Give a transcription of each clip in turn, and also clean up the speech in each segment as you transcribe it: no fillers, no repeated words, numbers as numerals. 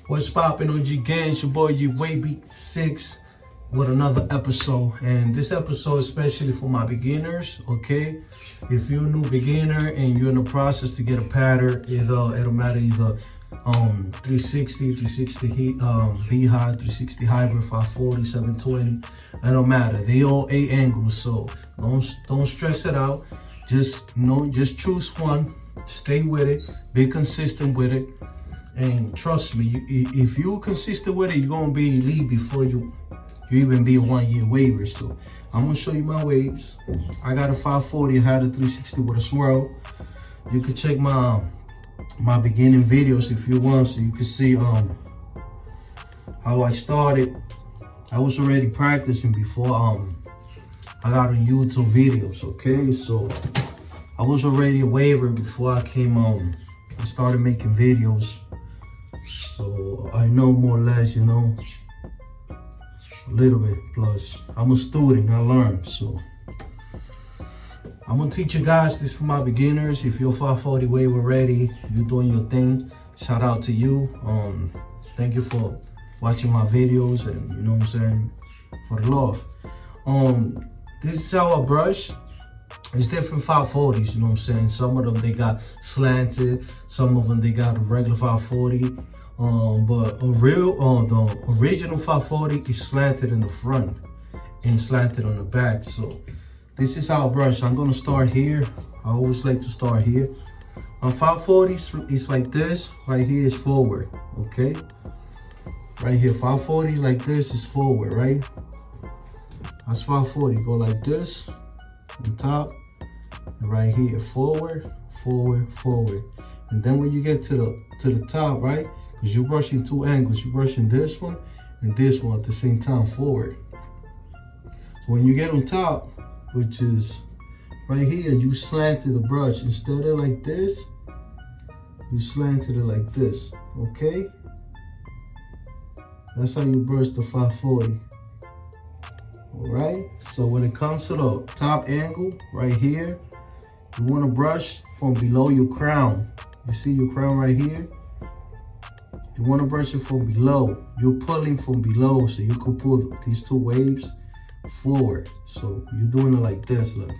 What's poppin' OG gang? It's your boy G-Wavy6 with another episode. And this episode is especially for my beginners, okay? If you're a new beginner and you're in the process to get a pattern, it'll matter either 360 V-High, 360 hybrid, 540, 720. It don't matter. They all 8 angles, so don't stress it out. Just choose one, stay with it, be consistent with it. And trust me, if you're consistent with it, you're gonna be elite before you even be a 1 year waver. So I'm gonna show you my waves. I got a 540, I had a 360 with a swirl. You can check my beginning videos if you want, so you can see how I started. I was already practicing before I got on YouTube videos, okay? So I was already a waver before I came on and started making videos. So I know more or less, you know, a little bit. Plus, I'm a student, I learn. So I'm gonna teach you guys this for my beginners. If you're 540 wave already, you're doing your thing, shout out to you. Thank you for watching my videos, and you know what I'm saying, for the love. This is how I brush. It's different 540s, you know what I'm saying? Some of them, they got slanted. Some of them, they got a regular 540. But the original 540 is slanted in the front and slanted on the back. So this is how I brush. I'm gonna start here. I always like to start here. On 540s, it's like this. Right here is forward, okay? Right here, 540 like this is forward, right? That's 540, go like this on top. Right here, forward, forward, forward. And then when you get to the top, right? Because you're brushing 2 angles. You're brushing this one and this one at the same time, forward. So when you get on top, which is right here, you slanted the brush. Instead of like this, you slanted it like this, okay? That's how you brush the 540. All right, so when it comes to the top angle right here, you want to brush from below your crown. You see your crown right here? You want to brush it from below. You're pulling from below, so you can pull these 2 waves forward. So you're doing it like this, look.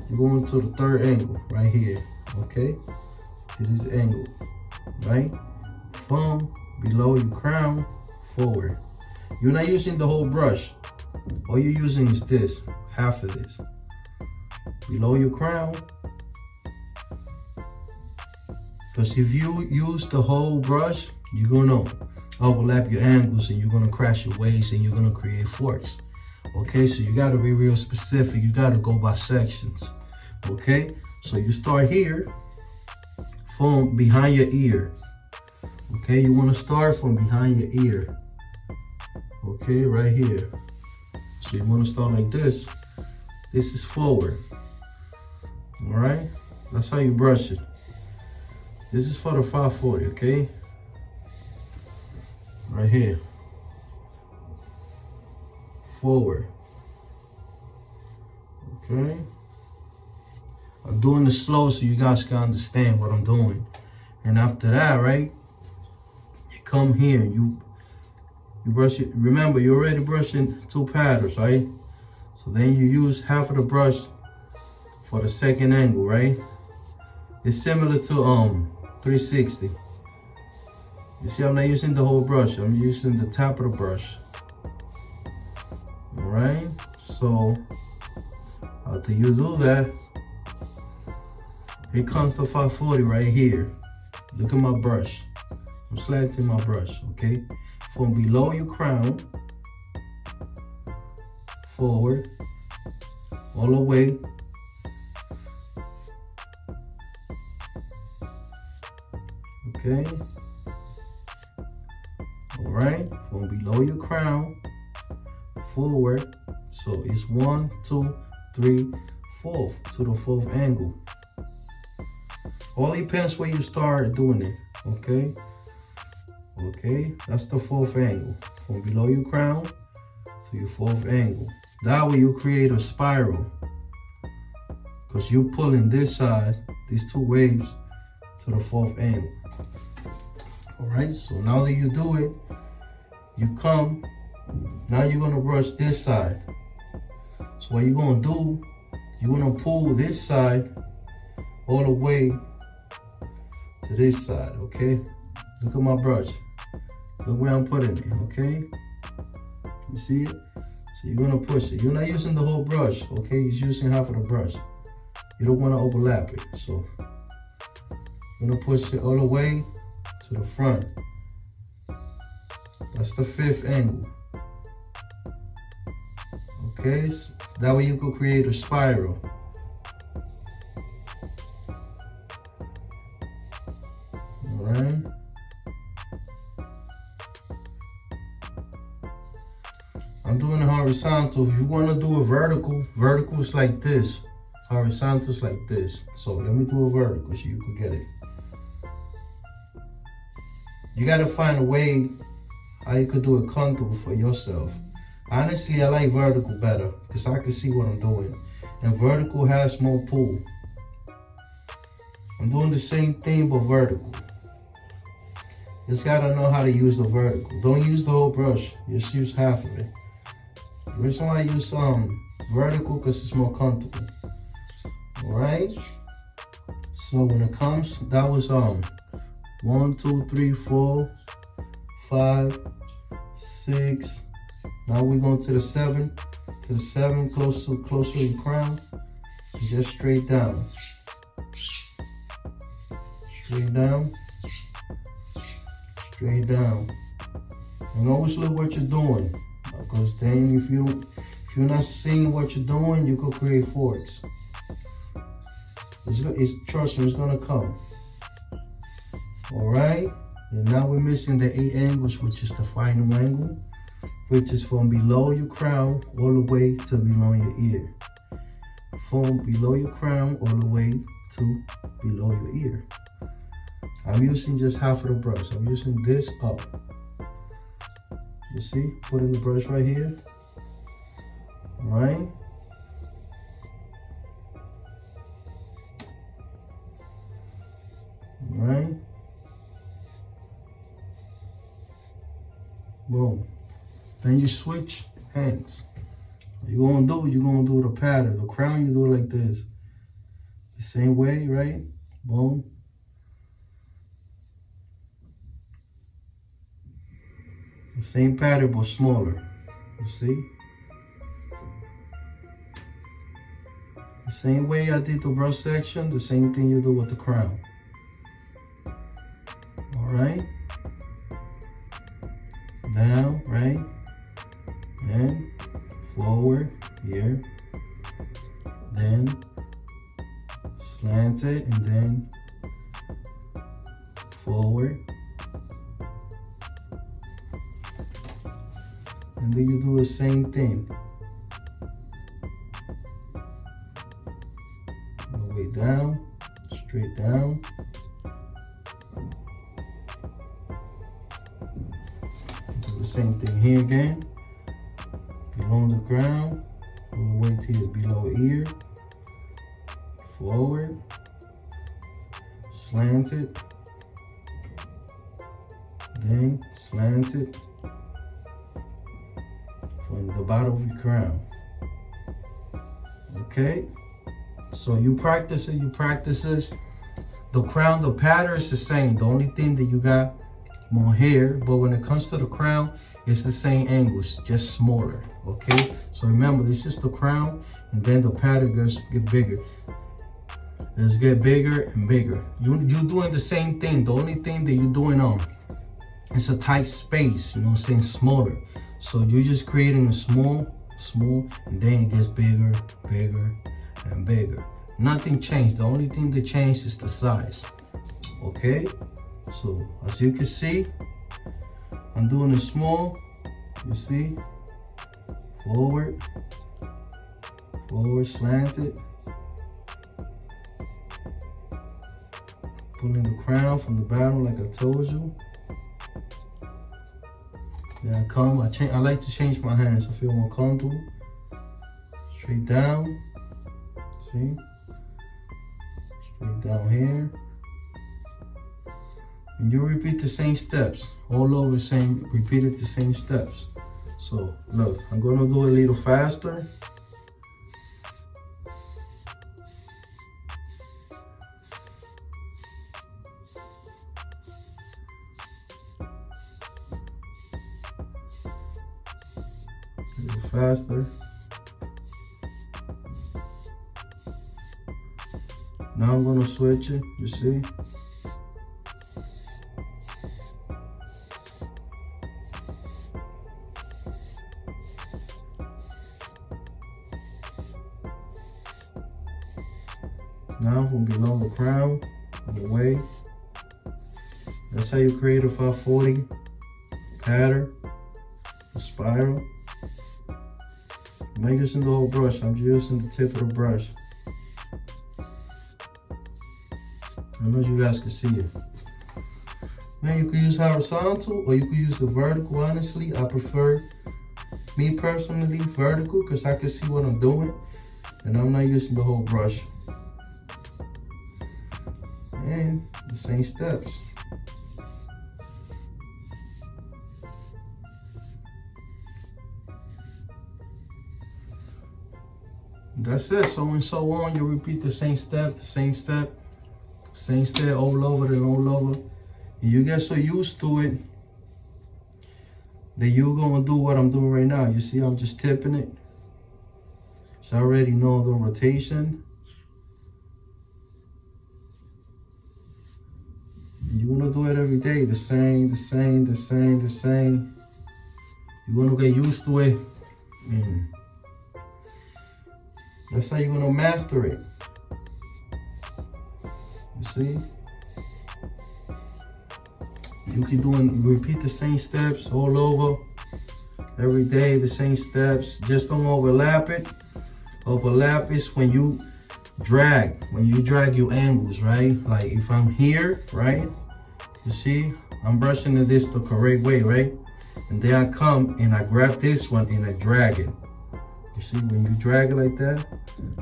You're going to the 3rd angle right here, okay? To this angle, right? From below your crown, forward. You're not using the whole brush. All you're using is this, half of this. Below your crown. Because if you use the whole brush, you're gonna overlap your angles and you're gonna crash your waves and you're gonna create forks. Okay, so you gotta be real specific. You gotta go by sections. Okay, so you start here from behind your ear. Okay, you wanna start from behind your ear. Okay, right here. So you want to start like this. This is forward. All right, that's how you brush it. This is for the 540, okay? Right here. Forward. Okay. I'm doing it slow so you guys can understand what I'm doing. And after that, right, you come here and you brush it. Remember, you're already brushing 2 patterns, right? So then you use half of the brush for the 2nd angle, right? It's similar to 360. You see, I'm not using the whole brush. I'm using the top of the brush. All right. So after you do that, here comes the 540 right here. Look at my brush. I'm slanting my brush, okay? From below your crown, forward, all the way. Okay. All right, from below your crown, forward. So it's 1, 2, 3, 4 to the 4th angle. All depends where you start doing it, okay? Okay, that's the 4th angle. From below your crown to your 4th angle. That way you create a spiral. Because you're pulling this side, these 2 waves, to the fourth angle. All right, so now that you do it, you come, now you're gonna brush this side. So what you're gonna do, you're gonna pull this side all the way to this side, okay? Look at my brush. Look where I'm putting it, okay? You see it? So you're gonna push it. You're not using the whole brush, okay? You're using half of the brush. You don't wanna overlap it. So you're gonna push it all the way to the front. That's the fifth angle. Okay, so that way you could create a spiral. All right. I'm doing a horizontal. If you want to do a vertical, vertical is like this. Horizontal is like this. So let me do a vertical so you can get it. You got to find a way how you could do it comfortable for yourself. Honestly, I like vertical better because I can see what I'm doing. And vertical has more pull. I'm doing the same thing but vertical. Just gotta know how to use the vertical. Don't use the whole brush. Just use half of it. The reason why I use vertical because it's more comfortable. Alright? So when it comes, that was 1, 2, 3, 4, 5, 6. Now we're going to the 7. To the 7, closer to your crown. Just straight down. Straight down. Straight down. And always look what you're doing. Because then if you're not seeing what you're doing, you could create forks. Trust me, it's gonna come. Alright? And now we're missing the 8 angles, which is the final angle, which is from below your crown all the way to below your ear. From below your crown all the way to below your ear. I'm using just half of the brush. I'm using this up. You see? Putting the brush right here. Alright? Alright? Boom. Then you switch hands. What you're gonna do the pattern. The crown, you do it like this. The same way, right? Boom. The same pattern but smaller. You see? The same way I did the brush section, the same thing you do with the crown. Alright? Down, right? And forward here. Then slant it and then forward. And then you do the same thing. All the way down, straight down. Do the same thing here again. Below the ground, all the way to your below ear. Forward. Slant it. Then slant it. From the bottom of your crown. Okay? So you practice it. The crown, the pattern is the same. The only thing that you got more hair, but when it comes to the crown, it's the same angles, just smaller. Okay? So remember, this is the crown, and then the pattern get bigger. Let's get bigger and bigger. You're doing the same thing. The only thing that you're doing it's a tight space, you know what I'm saying, smaller. So you're just creating a small, and then it gets bigger, bigger, and bigger. Nothing changed. The only thing that changed is the size. Okay? So as you can see, I'm doing it small. You see? Forward, slanted. Pulling the crown from the bottom like I told you. Then I come, I like to change my hands. I feel more comfortable. Straight down. See? Straight down here. And you repeat the same steps all over, repeated the same steps. So look, I'm gonna do it a little faster. A little faster. Now I'm gonna switch it, you see? Now from below the crown, on the way. That's how you create a 540 pattern, a spiral. I'm not using the whole brush, I'm just using the tip of the brush. I don't know if you guys can see it. Man, you could use horizontal or you could use the vertical. Honestly, I prefer, me personally, vertical because I can see what I'm doing and I'm not using the whole brush. And the same steps. That's it, so and so on. You repeat the same step, all over and all over. And you get so used to it that you're gonna do what I'm doing right now. You see, I'm just tipping it. So I already know the rotation. And you're gonna do it every day, the same. You're gonna get used to it. And that's how you're gonna master it. You see? You keep doing, repeat the same steps all over. Every day, the same steps. Just don't overlap it. Overlap is when you drag your angles, right? Like if I'm here, right? You see, I'm brushing this the correct way, right? And then I come and I grab this one and I drag it. You see, when you drag it like that,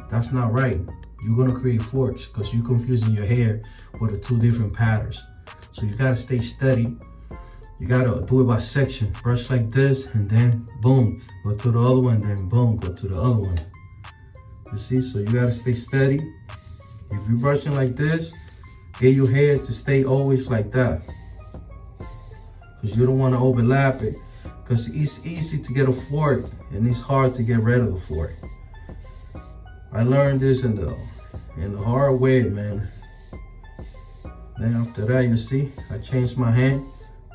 that's not right. You're gonna create forks because you're confusing your hair with the two different patterns. So you gotta stay steady. You gotta do it by section. Brush like this and then boom, go to the other one, then boom, go to the other one. You see, so you gotta stay steady. If you're brushing like this, get your hair to stay always like that. Because you don't wanna overlap it. Because it's easy to get a fork and it's hard to get rid of the fork. I learned this in the hard way, man. Then after that, you see, I changed my hand,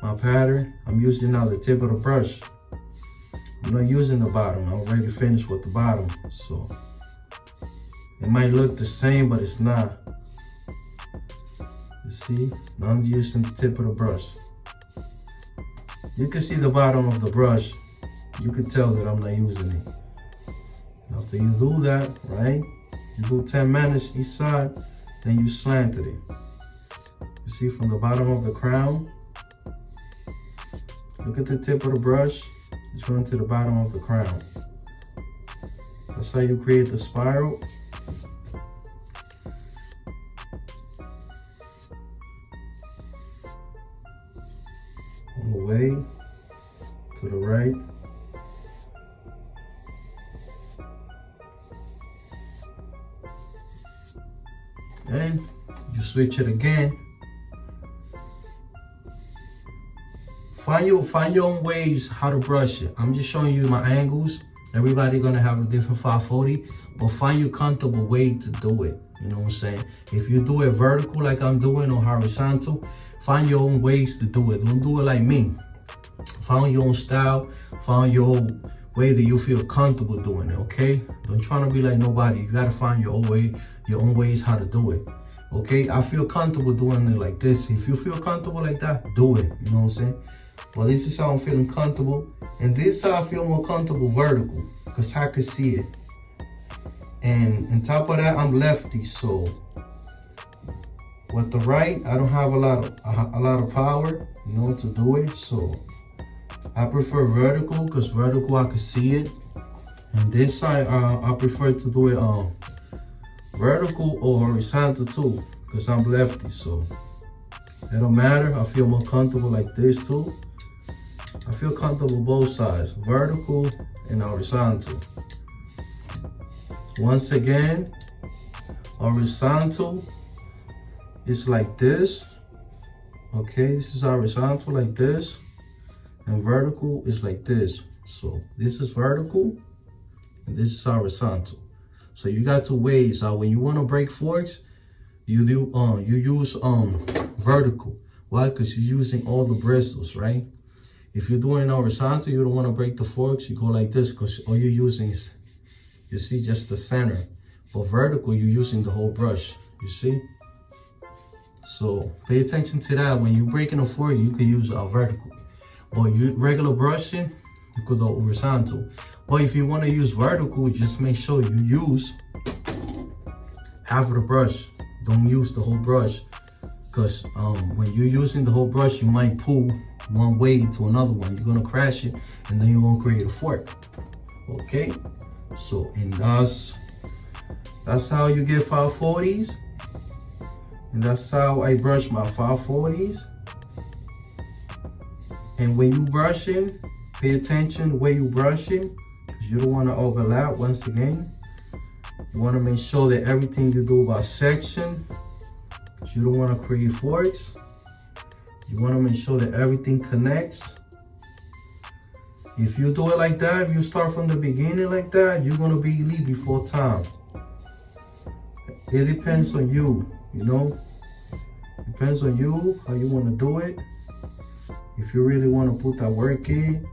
my pattern. I'm using now the tip of the brush. I'm not using the bottom. I'm already finished with the bottom. So it might look the same, but it's not. You see, now I'm using the tip of the brush. You can see the bottom of the brush. You can tell that I'm not using it. After you do that, right? You do 10 minutes each side, then you slanted it. You see from the bottom of the crown, look at the tip of the brush, it's going to the bottom of the crown. That's how you create the spiral. On the way to the right. And you switch it again. Find your own ways how to brush it. I'm just showing you my angles. Everybody gonna have a different 540, but find your comfortable way to do it. You know what I'm saying? If you do it vertical like I'm doing or horizontal, find your own ways to do it. Don't do it like me. Find your own style. Find your own way that you feel comfortable doing it, okay? Don't try to be like nobody. You gotta find your own way, your own ways how to do it, okay? I feel comfortable doing it like this. If you feel comfortable like that, do it, you know what I'm saying? Well, this is how I'm feeling comfortable. And this side I feel more comfortable vertical because I can see it. And on top of that, I'm lefty, so with the right, I don't have a lot of power, you know, to do it. So I prefer vertical because vertical I can see it. And this side, I prefer to do it vertical or horizontal too, because I'm lefty. So It don't matter. I feel more comfortable like this too. I feel comfortable both sides, vertical and horizontal. Once again, horizontal is like this. Okay, this is horizontal like this, and vertical is like this. So this is vertical and this is horizontal. So you got two ways. When you want to break forks, you use vertical. Why? Because you're using all the bristles, right? If you're doing horizontal, you don't want to break the forks, you go like this, because all you're using is, you see, just the center. But vertical, you're using the whole brush, you see? So pay attention to that. When you're breaking a fork, you can use vertical. But you regular brushing, you could go horizontal. But if you want to use vertical, just make sure you use half of the brush. Don't use the whole brush, because when you're using the whole brush, you might pull one way to another one. You're gonna crash it, and then you're gonna create a fork. Okay, so and that's how you get 540s, and that's how I brush my 540s. And when you brushing, pay attention the way you brushing, because you don't want to overlap. Once again, you want to make sure that everything you do about section, because you don't want to create forks. You want to make sure that everything connects. If you do it like that, if you start from the beginning like that, you're going to be elite before time. It depends on you, you know. Depends on you, how you want to do it. If you really want to put that work in,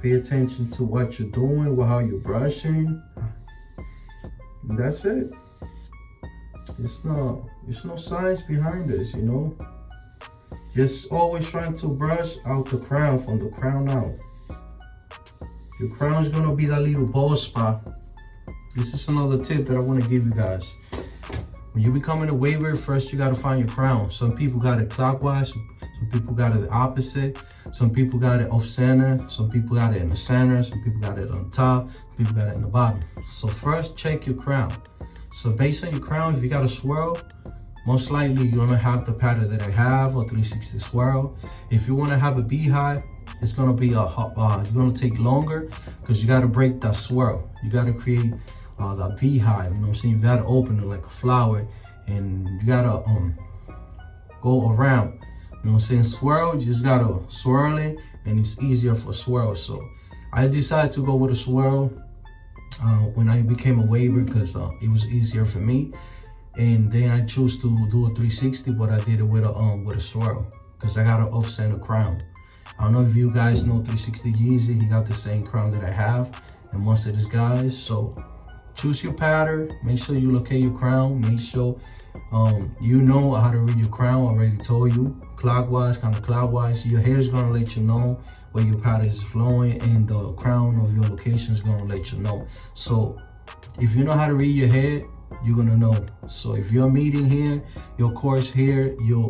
pay attention to what you're doing, how you're brushing. And that's it. It's no science behind this, you know. Just always trying to brush out the crown, from the crown out. Your crown is gonna be that little bald spot. This is another tip that I want to give you guys. When you becoming a waver, first you gotta find your crown. Some people got it clockwise, some people got it the opposite. Some people got it off center, some people got it in the center, some people got it on top, some people got it in the bottom. So first check your crown. So based on your crown, if you got a swirl, most likely you're gonna have the pattern that I have, a 360 swirl. If you wanna have a beehive, it's gonna be you're gonna take longer, because you gotta break that swirl. You gotta create that beehive, you know what I'm saying? You gotta open it like a flower, and you gotta go around. You know what I'm saying? Swirl, you just gotta swirl it, and it's easier for swirl. So I decided to go with a swirl when I became a waver, because it was easier for me. And then I chose to do a 360, but I did it with a swirl, because I got an off-center crown. I don't know if you guys know 360 Yeezy. He got the same crown that I have, and most of these guys. So choose your pattern. Make sure you locate your crown. Make sure you know how to read your crown. I already told you. Clockwise, counterclockwise. Your hair is gonna let you know where your pattern is flowing, and the crown of your location is gonna let you know. So if you know how to read your head, you're gonna know. So if you're meeting here, your course here, your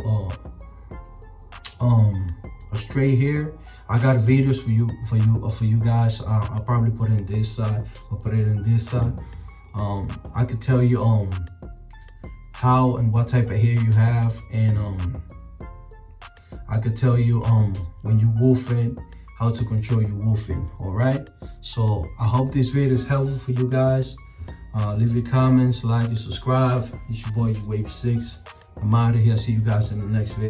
a straight here, I got videos for you guys. I'll probably put it in this side, I'll put it in this side. I could tell you how and what type of hair you have, and I could tell you when you woofing, how to control your woofing. All right, so I hope this video is helpful for you guys. Leave your comments, like and subscribe. It's your boy, Wave 6. I'm out of here. See you guys in the next video.